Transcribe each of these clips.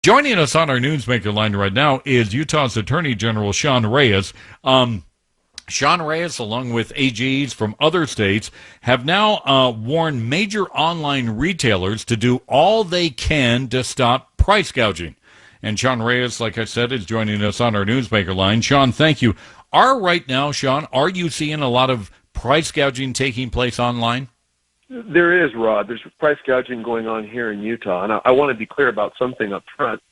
Joining us on our Newsmaker line right now is Utah's Attorney General Sean Reyes. Sean Reyes, along with AGs from other states, have now warned major online retailers to do all they can to stop price gouging. And Sean Reyes, like I said, is joining us on our Newsmaker line. Sean, thank you. Sean, are you seeing a lot of price gouging taking place online? There is, Rod. There's price gouging going on here in Utah. And I want to be clear about something up front.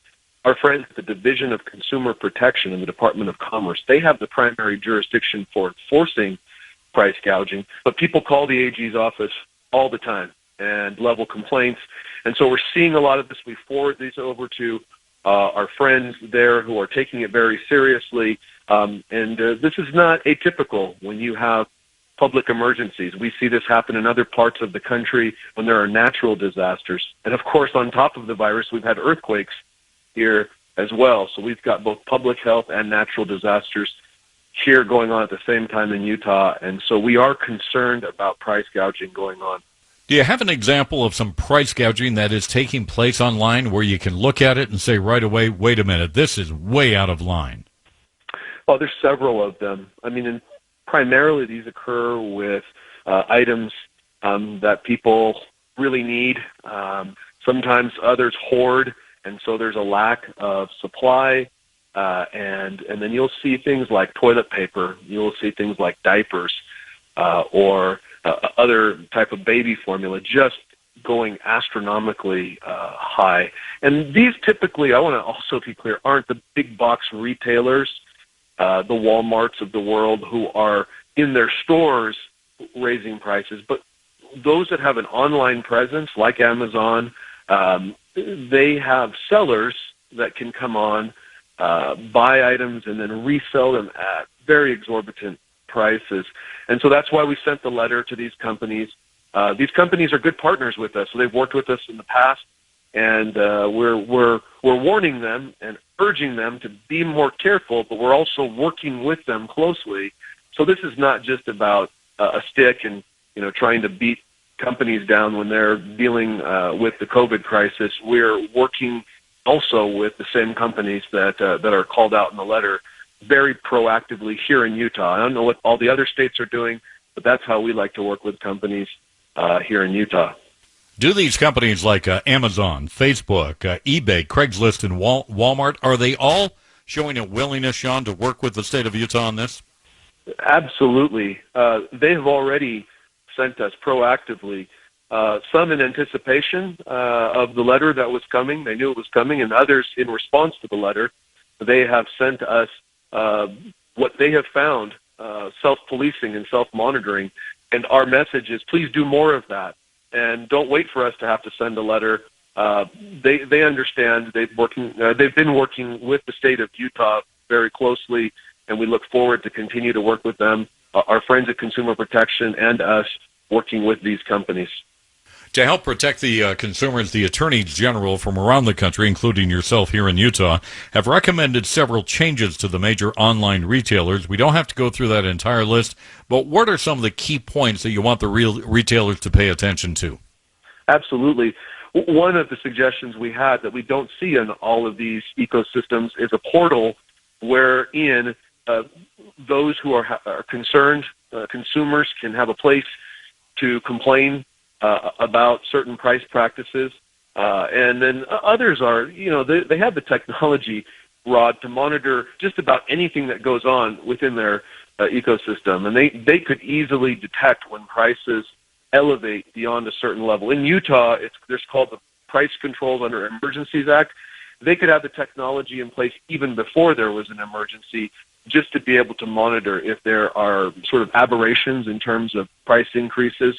Our friends at the Division of Consumer Protection in the Department of Commerce, they have the primary jurisdiction for enforcing price gouging. But people call the AG's office all the time and level complaints. And so we're seeing a lot of this. We forward these over to our friends there who are taking it very seriously. This is not atypical when you have public emergencies. We see this happen in other parts of the country when there are natural disasters. And of course, on top of the virus, we've had earthquakes here as well. So we've got both public health and natural disasters here going on at the same time in Utah. And so we are concerned about price gouging going on. Do you have an example of some price gouging that is taking place online where you can look at it and say right away, wait a minute, this is way out of line? Well, there's several of them. I mean, primarily these occur with items that people really need. Sometimes others hoard, and so there's a lack of supply. And then you'll see things like toilet paper. You'll see things like diapers or other type of baby formula just going astronomically high. And these typically, I want to also be clear, aren't the big box retailers, the Walmarts of the world who are in their stores raising prices, but those that have an online presence like Amazon, they have sellers that can come on, buy items, and then resell them at very exorbitant prices. And so that's why we sent the letter to these companies. These companies are good partners with us. So they've worked with us in the past, and we're warning them and urging them to be more careful, but we're also working with them closely. So this is not just about a stick and trying to beat companies down when they're dealing with the COVID crisis. We're working also with the same companies that are called out in the letter very proactively here in Utah. I don't know what all the other states are doing, but that's how we like to work with companies here in Utah. Do these companies like Amazon, Facebook, eBay, Craigslist, and Walmart, are they all showing a willingness, Sean, to work with the state of Utah on this? Absolutely. They have already sent us proactively, some in anticipation of the letter that was coming. They knew it was coming, and others in response to the letter. They have sent us what they have found, self-policing and self-monitoring. And our message is, please do more of that. And don't wait for us to have to send a letter. They understand. They've been working with the state of Utah very closely, and we look forward to continue to work with them, our friends at Consumer Protection and us working with these companies. To help protect the consumers, the attorneys general from around the country, including yourself here in Utah, have recommended several changes to the major online retailers. We don't have to go through that entire list, but what are some of the key points that you want the real retailers to pay attention to? Absolutely. One of the suggestions we had that we don't see in all of these ecosystems is a portal wherein those who are concerned consumers can have a place to complain about certain price practices, and then others are, they have the technology, Rod, to monitor just about anything that goes on within their ecosystem, and they could easily detect when prices elevate beyond a certain level. In Utah, there's called the Price Controls Under Emergencies Act. They could have the technology in place even before there was an emergency, just to be able to monitor if there are sort of aberrations in terms of price increases.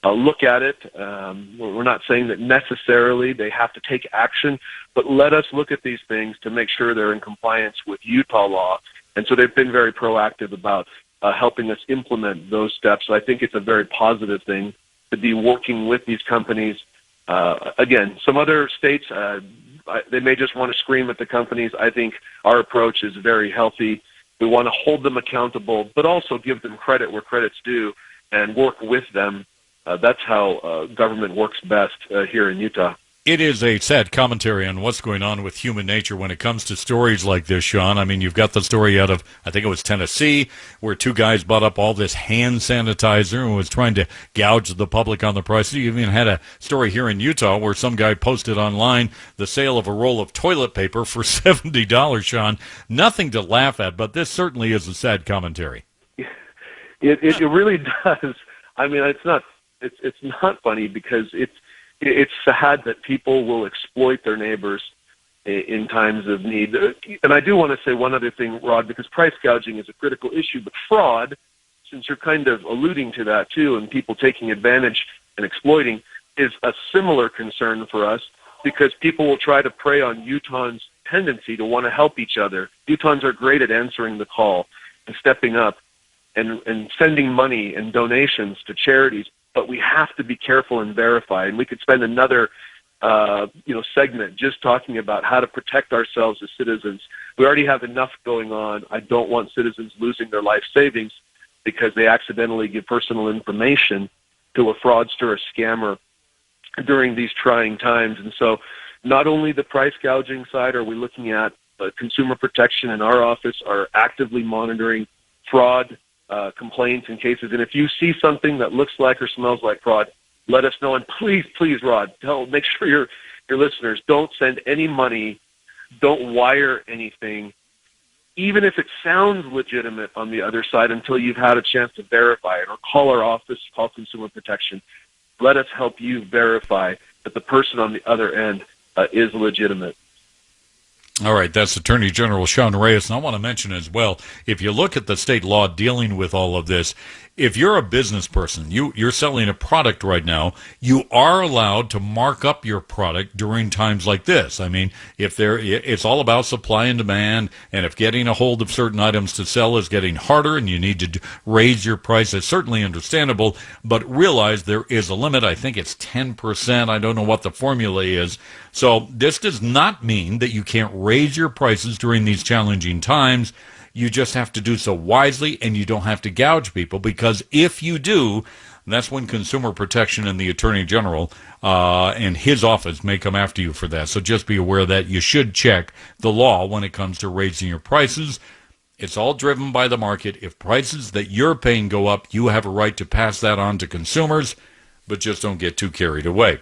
Look at it. We're not saying that necessarily they have to take action, but let us look at these things to make sure they're in compliance with Utah law. And so they've been very proactive about helping us implement those steps. So I think it's a very positive thing to be working with these companies. Again, some other states, they may just want to scream at the companies. I think our approach is very healthy. We want to hold them accountable, but also give them credit where credit's due and work with them. That's how government works best here in Utah. It is a sad commentary on what's going on with human nature when it comes to stories like this, Sean. I mean, you've got the story out of, I think it was Tennessee, where two guys bought up all this hand sanitizer and was trying to gouge the public on the price. You even had a story here in Utah where some guy posted online the sale of a roll of toilet paper for $70, Sean. Nothing to laugh at, but this certainly is a sad commentary. It really does. I mean, it's not funny because it's sad that people will exploit their neighbors in times of need. And I do want to say one other thing, Rod, because price gouging is a critical issue, but fraud, since you're kind of alluding to that too, and people taking advantage and exploiting, is a similar concern for us because people will try to prey on Utahns' tendency to want to help each other. Utahns are great at answering the call and stepping up and sending money and donations to charities, but we have to be careful and verify. And we could spend another, segment just talking about how to protect ourselves as citizens. We already have enough going on. I don't want citizens losing their life savings because they accidentally give personal information to a fraudster or scammer during these trying times. And so not only the price gouging side are we looking at, but consumer protection in our office are actively monitoring fraud complaints and cases. And if you see something that looks like or smells like fraud, let us know. And please, Rod, make sure your listeners don't send any money, don't wire anything, even if it sounds legitimate on the other side until you've had a chance to verify it, or call our office, call Consumer Protection. Let us help you verify that the person on the other end is legitimate. All right, that's Attorney General Sean Reyes. And I want to mention as well, if you look at the state law dealing with all of this, if you're a business person, you're selling a product right now, you are allowed to mark up your product during times like this. I mean, it's all about supply and demand, and if getting a hold of certain items to sell is getting harder and you need to raise your price, it's certainly understandable, but realize there is a limit. I think it's 10%. I don't know what the formula is. So this does not mean that you can't raise your prices during these challenging times. You just have to do so wisely, and you don't have to gouge people, because if you do, that's when Consumer Protection and the Attorney General and his office may come after you for that. So just be aware that you should check the law when it comes to raising your prices. It's all driven by the market. If prices that you're paying go up, you have a right to pass that on to consumers, but just don't get too carried away.